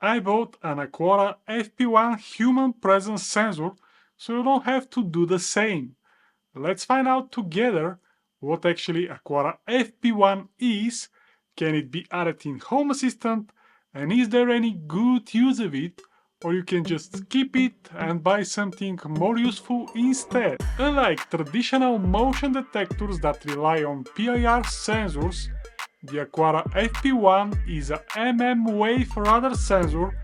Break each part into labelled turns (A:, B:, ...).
A: I bought an Aqara FP1 human presence sensor, so you don't have to do the same. Let's find out together what actually Aqara FP1 is, can it be added in Home Assistant, and is there any good use of it, or you can just skip it and buy something more useful instead. Unlike traditional motion detectors that rely on PIR sensors, the Aqara FP1 is a mmWave radar sensor,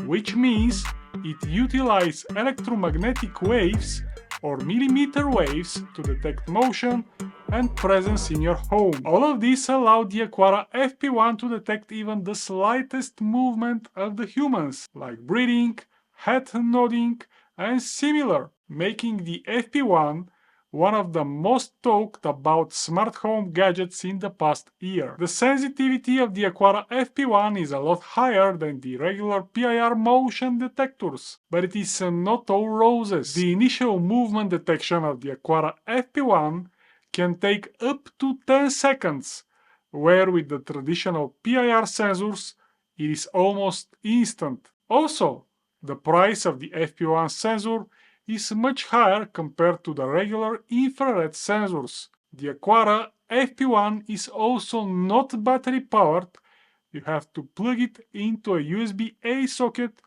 A: which means it utilizes electromagnetic waves or millimeter waves to detect motion and presence in your home. All of this allows the Aqara FP1 to detect even the slightest movement of the humans, like breathing, head nodding, and similar, making the FP1 one of the most talked about smart home gadgets in the past year. The sensitivity of the Aqara FP1 is a lot higher than the regular PIR motion detectors, but it is not all roses. The initial movement detection of the Aqara FP1 can take up to 10 seconds, where with the traditional PIR sensors it is almost instant. Also, the price of the FP1 sensor is much higher compared to the regular infrared sensors. The Aqara FP1 is also not battery powered. You have to plug it into a USB-A socket,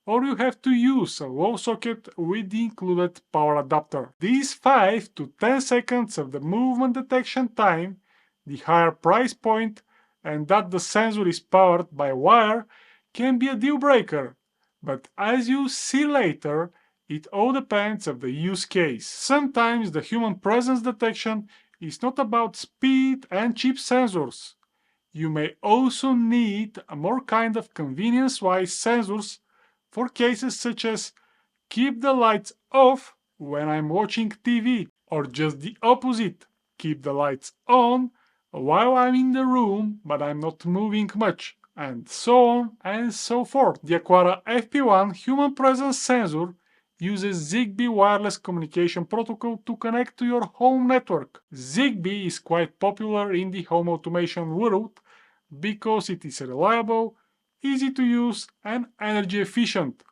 A: or you have to use a wall socket with the included power adapter. These 5 to 10 seconds of the movement detection time, the higher price point, and that the sensor is powered by wire can be a deal breaker. But as you see later, it all depends on the use case. Sometimes the human presence detection is not about speed and cheap sensors. You may also need a more kind of convenience-wise sensors for cases such as keep the lights off when I'm watching TV, or just the opposite, keep the lights on while I'm in the room but I'm not moving much, and so on and so forth. The Aqara FP1 human presence sensor uses Zigbee wireless communication protocol to connect to your home network. Zigbee is quite popular in the home automation world because it is reliable, easy to use, and energy efficient.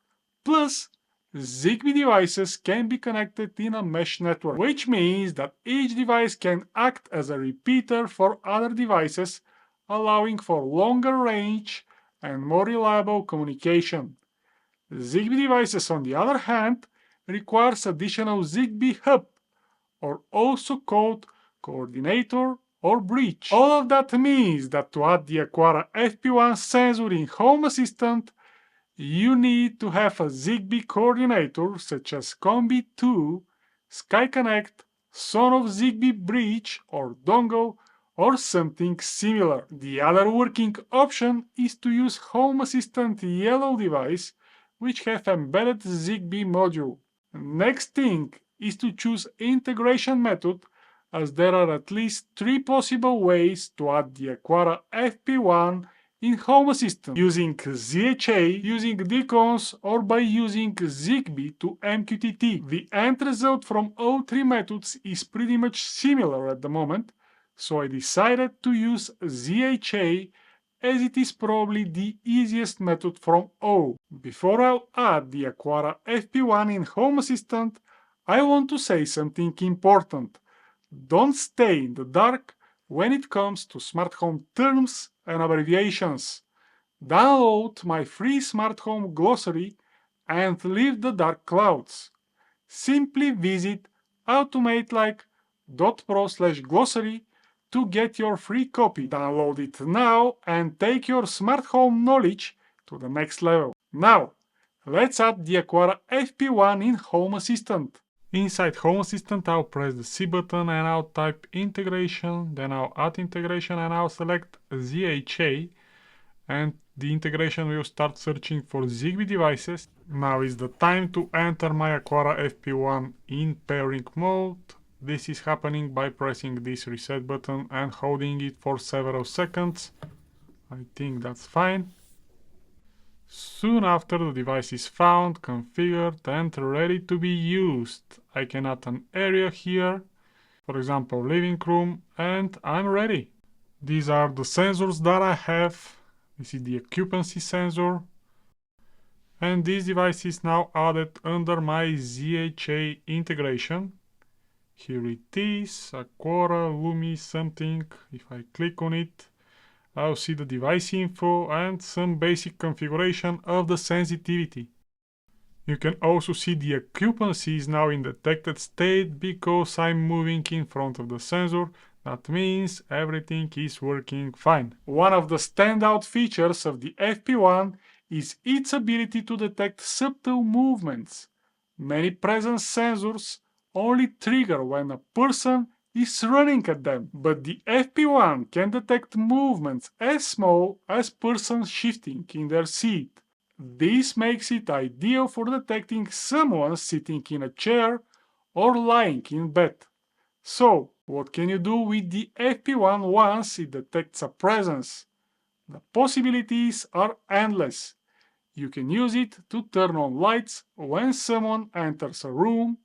A: Plus, Zigbee devices can be connected in a mesh network, which means that each device can act as a repeater for other devices, allowing for longer range and more reliable communication. Zigbee devices, on the other hand, requires additional Zigbee hub, or also called coordinator or bridge. All of that means that to add the Aqara FP1 sensor in Home Assistant, you need to have a Zigbee coordinator such as Combi 2, SkyConnect, Son of Zigbee bridge or dongle, or something similar. The other working option is to use Home Assistant yellow device, which have embedded Zigbee module. Next thing is to choose integration method, as there are at least 3 possible ways to add the Aqara FP1 in Home Assistant: using ZHA, using Deconz, or by using Zigbee to MQTT. The end result from all 3 methods is pretty much similar at the moment, so I decided to use ZHA, as it is probably the easiest method from all. Before I add the Aqara FP1 in Home Assistant, I want to say something important. Don't stay in the dark when it comes to smart home terms and abbreviations. Download my free smart home glossary and leave the dark clouds. Simply visit automatelic.pro/glossary to get your free copy. Download it now and take your smart home knowledge to the next level. Now, let's add the Aqara FP1 in Home Assistant. Inside Home Assistant, I'll press the C button and I'll type integration, then I'll add integration and I'll select ZHA, and the integration will start searching for Zigbee devices. Now is the time to enter my Aqara FP1 in pairing mode. This is happening by pressing this reset button and holding it for several seconds. I think that's fine. Soon after, the device is found, configured, and ready to be used. I can add an area here, for example living room, and I'm ready. These are the sensors that I have. This is the occupancy sensor, And this device is now added under my ZHA integration. Here it is, Aqara Lumi something. If I click on it, I'll see the device info and some basic configuration of the sensitivity. You can also see the occupancy is now in detected state because I'm moving in front of the sensor. That means everything is working fine. One of the standout features of the FP1 is its ability to detect subtle movements. Many presence sensors only trigger when a person is running at them, but the FP1 can detect movements as small as persons shifting in their seat. This makes it ideal for detecting someone sitting in a chair or lying in bed. So, what can you do with the FP1 once it detects a presence? The possibilities are endless. You can use it to turn on lights when someone enters a room,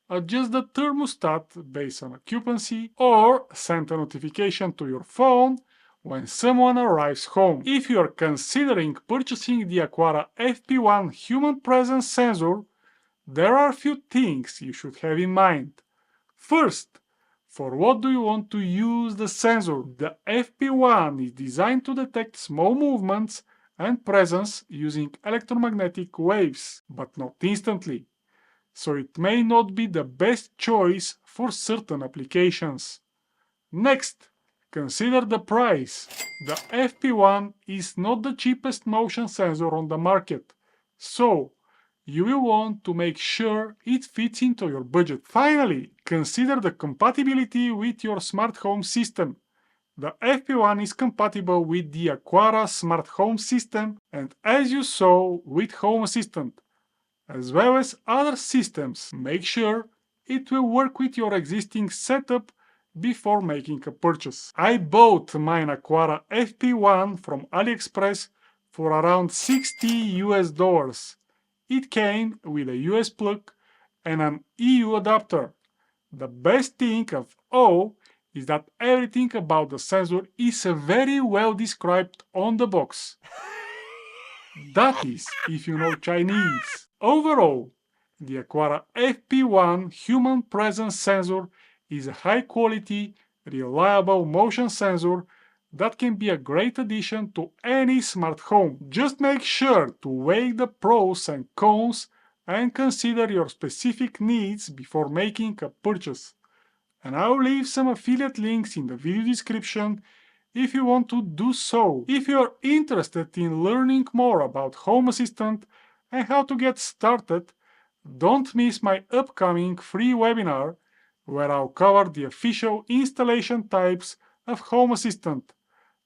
A: adjust the thermostat based on occupancy, or send a notification to your phone when someone arrives home. If you are considering purchasing the Aqara FP1 human presence sensor, there are a few things you should have in mind. First, for what do you want to use the sensor? The FP1 is designed to detect small movements and presence using electromagnetic waves, but not instantly, so it may not be the best choice for certain applications. Next, consider the price. The FP1 is not the cheapest motion sensor on the market, so you will want to make sure it fits into your budget. Finally, consider the compatibility with your smart home system. The FP1 is compatible with the Aqara smart home system and, as you saw, with Home Assistant, as well as other systems. Make sure it will work with your existing setup before making a purchase. I bought mine Aqara FP1 from AliExpress for around $60 US. It came with a US plug and an EU adapter. The best thing of all is that everything about the sensor is very well described on the box. That is, if you know Chinese. Overall, the Aqara FP1 human presence sensor is a high-quality, reliable motion sensor that can be a great addition to any smart home. Just make sure to weigh the pros and cons and consider your specific needs before making a purchase. And I'll leave some affiliate links in the video description if you want to do so. If you're interested in learning more about Home Assistant and how to get started, don't miss my upcoming free webinar where I'll cover the official installation types of Home Assistant,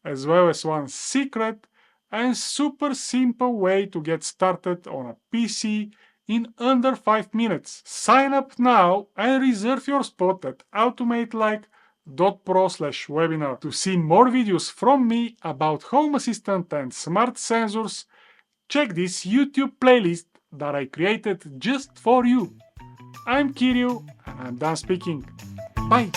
A: as well as one secret and super simple way to get started on a PC in under 5 minutes. Sign up now and reserve your spot at automatelike.pro/webinar. To see more videos from me about Home Assistant and smart sensors, check this YouTube playlist that I created just for you. I'm Kirill and I'm done speaking. Bye!